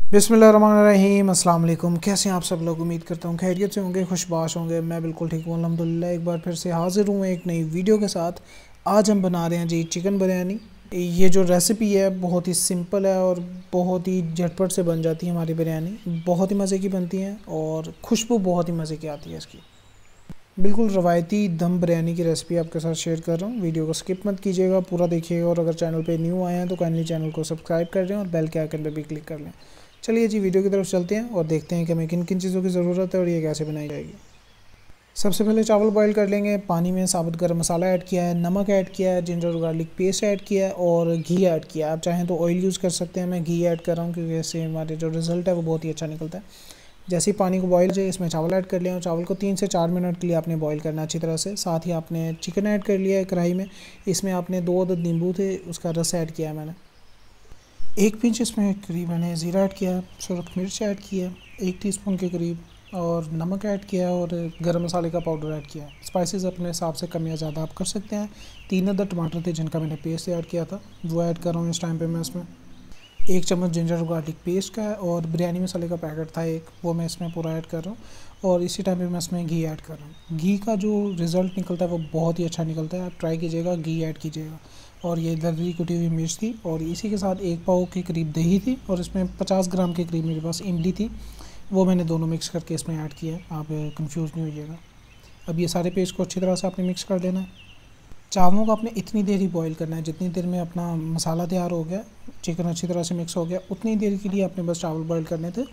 बिस्मिल्लाहिर्रहमानिर्रहीम अस्सलाम वालेकुम। कैसे हैं आप सब लोग? उम्मीद करता हूँ खैरियत से होंगे, खुशबाश होंगे। मैं बिल्कुल ठीक हूँ अल्हम्दुलिल्लाह। एक बार फिर से हाज़िर हूँ एक नई वीडियो के साथ। आज हम बना रहे हैं जी चिकन बिरयानी। ये जो रेसिपी है बहुत ही सिंपल है और बहुत ही झटपट से बन जाती है हमारी बिरयानी। बहुत ही मज़े की बनती है और खुशबू बहुत ही मज़े की आती है इसकी। बिल्कुल रवायती दम बिरयानी की रेसिपी आपके साथ शेयर कर रहा हूँ। वीडियो को स्किप मत कीजिएगा, पूरा देखिएगा। और अगर चैनल पे न्यू आए हैं तो काइंडली चैनल को सब्सक्राइब कर लें और बेल के आइकन पे भी क्लिक कर लें। चलिए जी वीडियो की तरफ चलते हैं और देखते हैं कि हमें किन किन चीज़ों की ज़रूरत है और ये कैसे बनाई जाएगी। सबसे पहले चावल बॉईल कर लेंगे। पानी में साबुत गरम मसाला ऐड किया है, नमक ऐड किया है, जिंजर और गार्लिक पेस्ट ऐड किया है और घी ऐड किया है। आप चाहें तो ऑयल यूज़ कर सकते हैं, मैं घी ऐड कर रहा हूँ क्योंकि इससे हमारे जो रिज़ल्ट है वो बहुत ही अच्छा निकलता है। जैसे ही पानी को बॉईल जाए इसमें चावल ऐड कर लिया और चावल को 3 से 4 मिनट के लिए आपने बॉईल करना अच्छी तरह से। साथ ही आपने चिकन ऐड कर लिया है कढ़ाई में। इसमें आपने 2 अदद नींबू थे उसका रस ऐड किया है मैंने। 1 पिंच इसमें करीब मैंने ज़ीरा ऐड किया, सुरख मिर्च ऐड किया 1 टीस्पून के करीब, और नमक ऐड किया और गरम मसाले का पाउडर ऐड किया। स्पाइसेस अपने हिसाब से कम या ज़्यादा आप कर सकते हैं। 3 अदद टमाटर थे जिनका मैंने पेस्ट ऐड किया था, वो ऐड कर रहा हूँ इस टाइम पे मैं इसमें। 1 चम्मच जिंजर गार्लिक पेस्ट का है और बिरयानी मसाले का पैकेट था एक, वो मैं इसमें पूरा ऐड कर रहा हूँ। और इसी टाइम पे मैं इसमें घी ऐड कर रहा हूँ। घी का जो रिज़ल्ट निकलता है वो बहुत ही अच्छा निकलता है, आप ट्राई कीजिएगा, घी ऐड कीजिएगा। और ये दरदरी कुटी हुई मिर्च थी और इसी के साथ 1 पाव के करीब दही थी और इसमें 50 ग्राम के करीब मेरे पास इमली थी, वो मैंने दोनों मिक्स करके इसमें ऐड किया है। आप कंफ्यूज नहीं होइएगा। अब ये सारे पेस्ट को अच्छी तरह से आपने मिक्स कर देना है। चावलों को आपने इतनी देर ही बॉईल करना है जितनी देर में अपना मसाला तैयार हो गया, चिकन अच्छी तरह से मिक्स हो गया, उतनी देर के लिए आपने बस चावल बॉईल करने थे।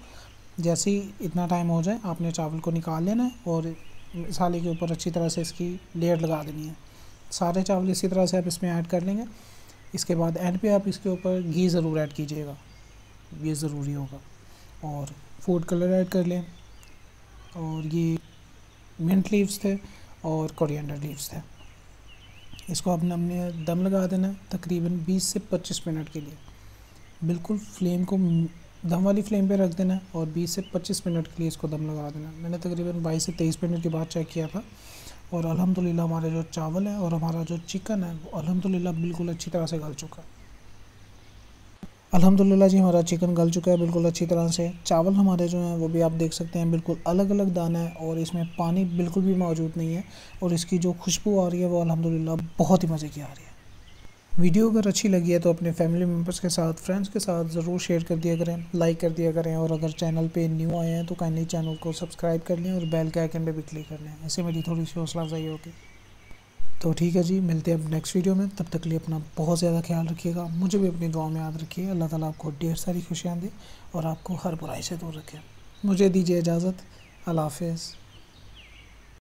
जैसे ही इतना टाइम हो जाए आपने चावल को निकाल लेना है और मसाले के ऊपर अच्छी तरह से इसकी लेयर लगा देनी है। सारे चावल इसी तरह से आप इसमें ऐड कर लेंगे। इसके बाद एंड पे आप इसके ऊपर घी ज़रूर ऐड कीजिएगा, ये ज़रूरी होगा। और फूड कलर ऐड कर लें। और ये मिंट लीव्स थे और कोरिएंडर लीव्स थे। इसको हमने दम लगा देना है तकरीबन 20 से 25 मिनट के लिए। बिल्कुल फ्लेम को दम वाली फ्लेम पे रख देना है और 20 से 25 मिनट के लिए इसको दम लगा देना है। मैंने तकरीबन 22 से 23 मिनट के बाद चेक किया था और अल्हम्दुलिल्लाह हमारे जो चावल है और हमारा जो चिकन है वो अल्हम्दुलिल्लाह बिल्कुल अच्छी तरह से गल चुका है। अल्हम्दुलिल्लाह जी हमारा चिकन गल चुका है बिल्कुल अच्छी तरह से। चावल हमारे जो हैं वो भी आप देख सकते हैं बिल्कुल अलग अलग दाना है और इसमें पानी बिल्कुल भी मौजूद नहीं है। और इसकी जो खुशबू आ रही है वो अल्हम्दुलिल्लाह बहुत ही मज़े की आ रही है। वीडियो अगर अच्छी लगी है तो अपने फैमिली मेम्बर्स के साथ, फ्रेंड्स के साथ ज़रूर शेयर कर दिया करें, लाइक कर दिया करें। और अगर चैनल पे न्यू आए हैं तो काइंडली चैनल को सब्सक्राइब कर लें और बेल के आइकन पे भी क्लिक कर लें, इससे मेरी थोड़ी सी हौसला अफजाई होगी। तो ठीक है जी, मिलते हैं अब नेक्स्ट वीडियो में। तब तक के लिए अपना बहुत ज़्यादा ख्याल रखिएगा, मुझे भी अपनी दुआ में याद रखिए। अल्लाह ताला आपको ढेर सारी खुशियाँ दे और आपको हर बुराई से दूर रखे। मुझे दीजिए इजाज़त। अल्लाह हाफ़िज़।